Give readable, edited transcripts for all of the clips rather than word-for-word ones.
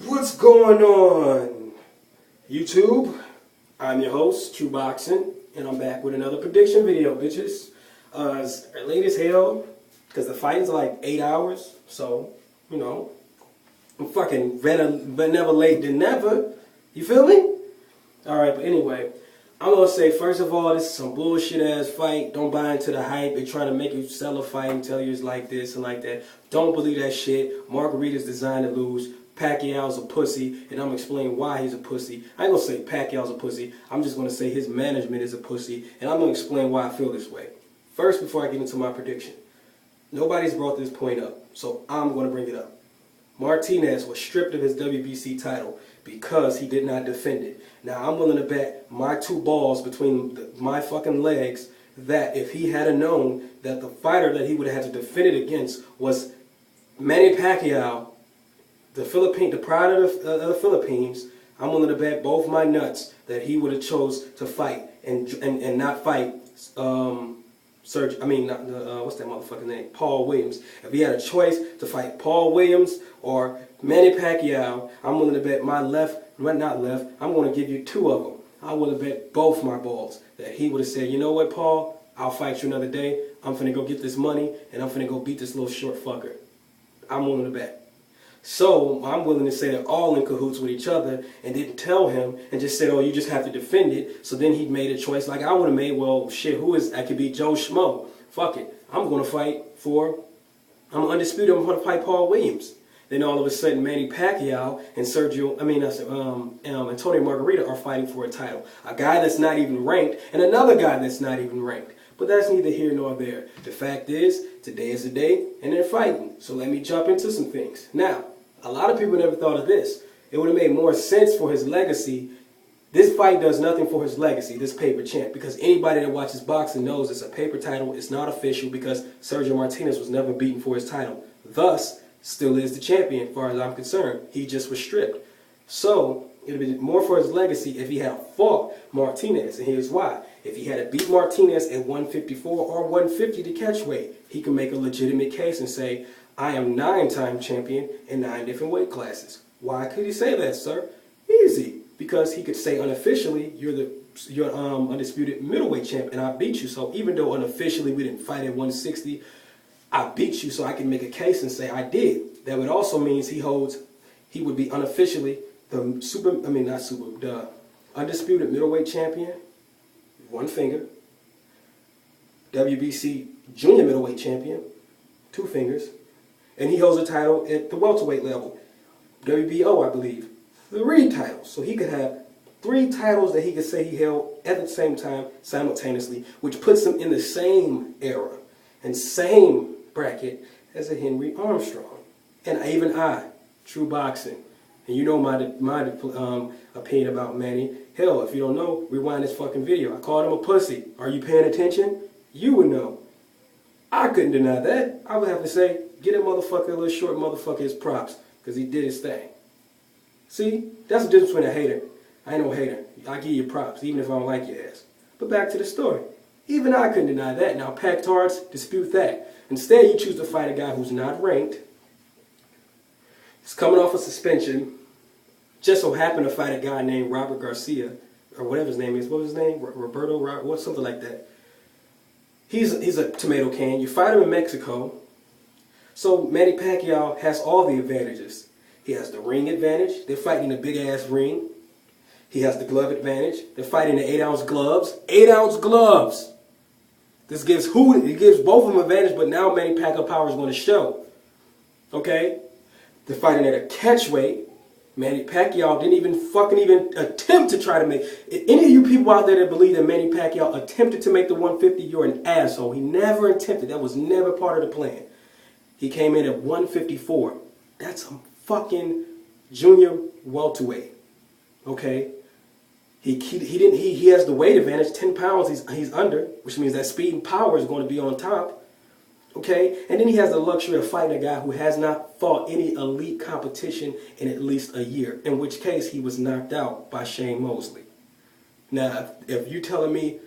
What's going on, YouTube? I'm your host, True Boxing, and I'm back with another prediction video, bitches. It's late as hell, because the fighting's like 8 hours, so, you know, I'm fucking better late than never. You feel me? Alright, but anyway, I'm gonna say, first of all, this is some bullshit ass fight. Don't buy into the hype. They're trying to make you sell a fight and tell you it's like this and like that. Don't believe that shit. Margarito's designed to lose. Pacquiao's a pussy, and I'm gonna explain why he's a pussy. I ain't gonna say Pacquiao's a pussy. I'm just gonna say his management is a pussy, and I'm gonna explain why I feel this way. First, before I get into my prediction, nobody's brought this point up, so I'm gonna bring it up. Martinez was stripped of his WBC title because he did not defend it. Now, I'm willing to bet my two balls between my fucking legs that if he had known that the fighter that he would have had to defend it against was Manny Pacquiao, the pride of the Philippines, I'm willing to bet both my nuts that he would have chose to fight and not fight what's that motherfucking name? Paul Williams. If he had a choice to fight Paul Williams or Manny Pacquiao, I'm willing to bet my I'm going to give you two of them. I'm willing to bet both my balls that he would have said, you know what, Paul? I'll fight you another day. I'm finna go get this money, and I'm finna go beat this little short fucker. I'm willing to bet. So I'm willing to say they're all in cahoots with each other and didn't tell him and just said, oh, you just have to defend it. So then he made a choice like I would have made. Well, shit, I could be Joe Schmo. Fuck it. I'm going to fight I'm undisputed. I'm going to fight Paul Williams. Then all of a sudden, Manny Pacquiao and Antonio Margarito are fighting for a title. A guy that's not even ranked and another guy that's not even ranked. But that's neither here nor there. The fact is, today is the day and they're fighting. So let me jump into some things. Now, a lot of people never thought of this. It would have made more sense for his legacy. This fight does nothing for his legacy, this paper champ, because anybody that watches boxing knows it's a paper title. It's not official because Sergio Martinez was never beaten for his title. Thus, still is the champion as far as I'm concerned. He just was stripped. So, it would be more for his legacy if he had fought Martinez, and here's why. If he had to beat Martinez at 154 or 150 to catch weight, he can make a legitimate case and say, I am 9-time champion in 9 different weight classes. Why could he say that, sir? Easy. Because he could say unofficially, you're undisputed middleweight champ, and I beat you. So even though unofficially we didn't fight at 160, I beat you, so I can make a case and say I did. That would also means he would be unofficially the undisputed middleweight champion, one finger, WBC junior middleweight champion, 2 fingers, and he holds a title at the welterweight level, WBO, I believe, 3 titles. So he could have 3 titles that he could say he held at the same time, simultaneously, which puts him in the same era and same bracket as a Henry Armstrong. And even I, True Boxing, and you know my opinion about Manny. Hell, if you don't know, rewind this fucking video. I called him a pussy. Are you paying attention? You would know. I couldn't deny that. I would have to say, get a little short motherfucker his props, because he did his thing. See, that's the difference between a hater. I ain't no hater. I give you props, even if I don't like your ass. But back to the story. Even I couldn't deny that. Now, packed hearts dispute that. Instead, you choose to fight a guy who's not ranked. He's coming off a suspension. Just so happened to fight a guy named Robert Garcia, or whatever his name is. What was his name? Roberto, something like that. He's a tomato can. You fight him in Mexico. So Manny Pacquiao has all the advantages. He has the ring advantage. They're fighting in a big-ass ring. He has the glove advantage. They're fighting in 8-ounce gloves. 8-ounce gloves! It gives both of them advantage, but now Manny Pacquiao power is going to show. Okay? They're fighting at a catch weight. Manny Pacquiao didn't even attempt to try to make... Any of you people out there that believe that Manny Pacquiao attempted to make the 150, you're an asshole. He never attempted. That was never part of the plan. He came in at 154. That's a fucking junior welterweight. Okay? He has the weight advantage, 10 pounds he's under, which means that speed and power is going to be on top. Okay? And then he has the luxury of fighting a guy who has not fought any elite competition in at least a year, in which case he was knocked out by Shane Mosley. Now, if you're telling me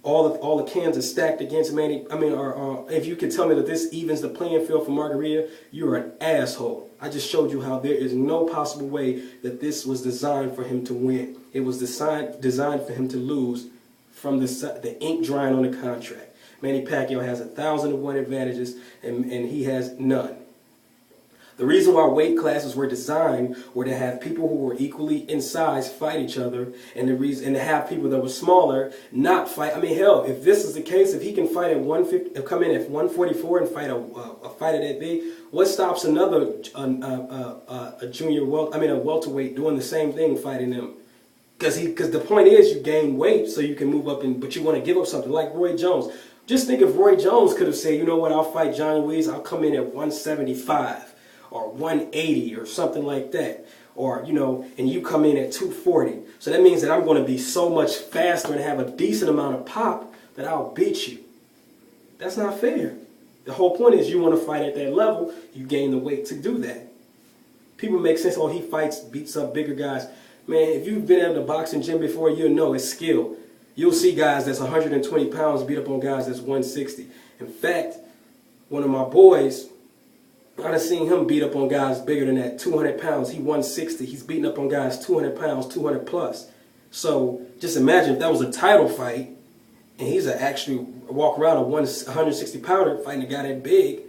all the cans are stacked against Manny, if you can tell me that this evens the playing field for Margarita, you're an asshole. I just showed you how there is no possible way that this was designed for him to win. It was designed for him to lose from the ink drying on the contract. Manny Pacquiao has 1,001 advantages, and he has none. The reason why weight classes were designed were to have people who were equally in size fight each other, and to have people that were smaller not fight. I mean, hell, if this is the case, if he can fight at 150, come in at 144 and fight a fighter that big, what stops another a welterweight doing the same thing, fighting them? Because the point is, you gain weight so you can move up, but you want to give up something like Roy Jones. Just think if Roy Jones could have said, you know what, I'll fight John Ruiz, I'll come in at 175 or 180 or something like that. Or, you know, and you come in at 240. So that means that I'm going to be so much faster and have a decent amount of pop that I'll beat you. That's not fair. The whole point is you want to fight at that level, you gain the weight to do that. People make sense, oh, he beats up bigger guys. Man, if you've been at the boxing gym before, you'll know it's skill. You'll see guys that's 120 pounds beat up on guys that's 160. In fact, one of my boys, I've seen him beat up on guys bigger than that, 200 pounds. He 160. He's beating up on guys 200 pounds, 200 plus. So just imagine if that was a title fight, and he's actually walk around a 160 pounder fighting a guy that big,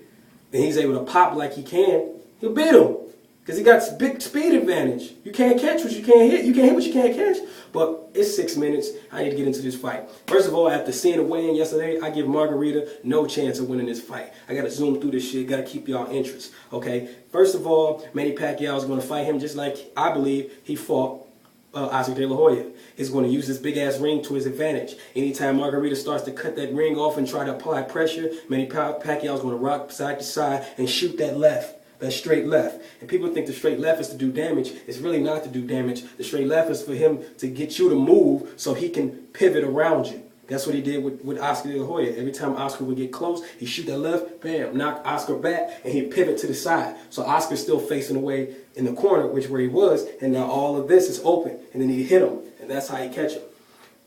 and he's able to pop like he can, he'll beat him. Because he got big speed advantage. You can't catch what you can't hit. You can't hit what you can't catch. But it's 6 minutes. I need to get into this fight. First of all, after seeing the weigh-in yesterday, I give Margarita no chance of winning this fight. I got to zoom through this shit. Got to keep y'all interest. Okay? First of all, Manny Pacquiao is going to fight him just like I believe he fought Oscar De La Hoya. He's going to use this big-ass ring to his advantage. Anytime Margarita starts to cut that ring off and try to apply pressure, Manny Pacquiao is going to rock side to side and shoot that left. That straight left. And people think the straight left is to do damage. It's really not to do damage. The straight left is for him to get you to move so he can pivot around you. That's what he did with Oscar De La Hoya. Every time Oscar would get close, he'd shoot that left, bam, knock Oscar back, and he'd pivot to the side. So Oscar's still facing away in the corner, where he was, and now all of this is open. And then he'd hit him, and that's how he catch him.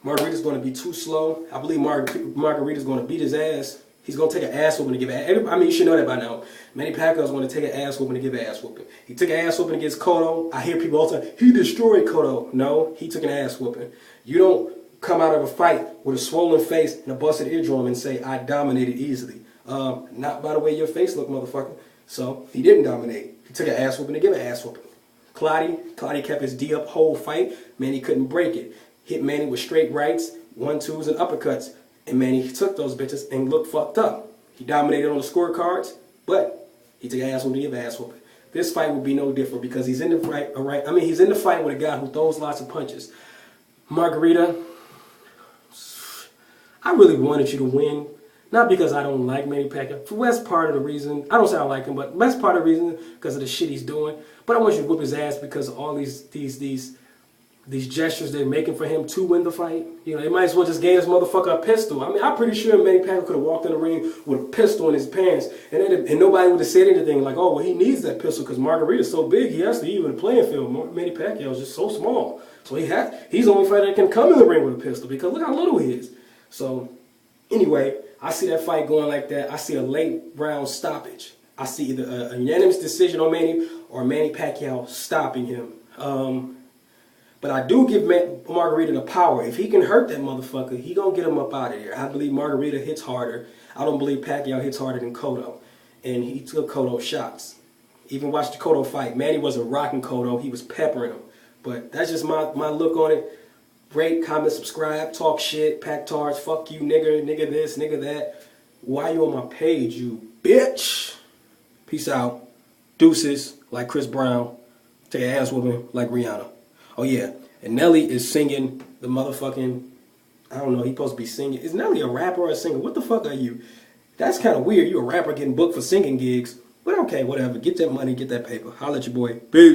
Margarita's going to be too slow. I believe Margarita's going to beat his ass. He's going to take an ass whooping to give ass. I mean, you should know that by now. Manny Pacquiao is going to take an ass whooping to give an ass whooping. He took an ass whooping against Cotto. I hear people all the time, he destroyed Cotto. No, he took an ass whooping. You don't come out of a fight with a swollen face and a busted eardrum and say, I dominated easily. Not by the way your face looked, motherfucker. So, he didn't dominate. He took an ass whooping to give an ass whooping. Claudio kept his D up whole fight. Manny couldn't break it. Hit Manny with straight rights, 1-2s, and uppercuts. And Manny took those bitches and looked fucked up. He dominated on the scorecards, but he took an ass whooping to give ass whooping. This fight would be no different because he's in the fight, all right? I mean, he's in the fight with a guy who throws lots of punches. Margarita, I really wanted you to win. Not because I don't like Manny Pacquiao. For that's part of the reason. I don't say I like him, but that's part of the reason because of the shit he's doing. But I want you to whip his ass because of all these gestures they're making for him to win the fight. You know, they might as well just gave this motherfucker a pistol. I mean, I'm pretty sure Manny Pacquiao could have walked in the ring with a pistol in his pants, and nobody would have said anything like, oh, well, he needs that pistol because Margarita's so big, he has to even the playing field. Manny Pacquiao is just so small. So he's the only fighter that can come in the ring with a pistol because look how little he is. So, anyway, I see that fight going like that. I see a late round stoppage. I see either a unanimous decision on Manny or Manny Pacquiao stopping him. But I do give Margarita the power. If he can hurt that motherfucker, he gonna get him up out of there. I believe Margarita hits harder. I don't believe Pacquiao hits harder than Cotto. And he took Cotto shots. Even watched the Cotto fight. Manny wasn't rocking Cotto. He was peppering him. But that's just my look on it. Rate, comment, subscribe, talk shit, pack tards, fuck you, nigga this, nigga that. Why you on my page, you bitch? Peace out. Deuces, like Chris Brown. Take an ass whooping like Rihanna. Oh yeah, and Nelly is singing the motherfucking, I don't know, he's supposed to be singing. Is Nelly a rapper or a singer? What the fuck are you? That's kind of weird. You a rapper getting booked for singing gigs. But okay, whatever. Get that money, get that paper. Holla at your boy. Peace.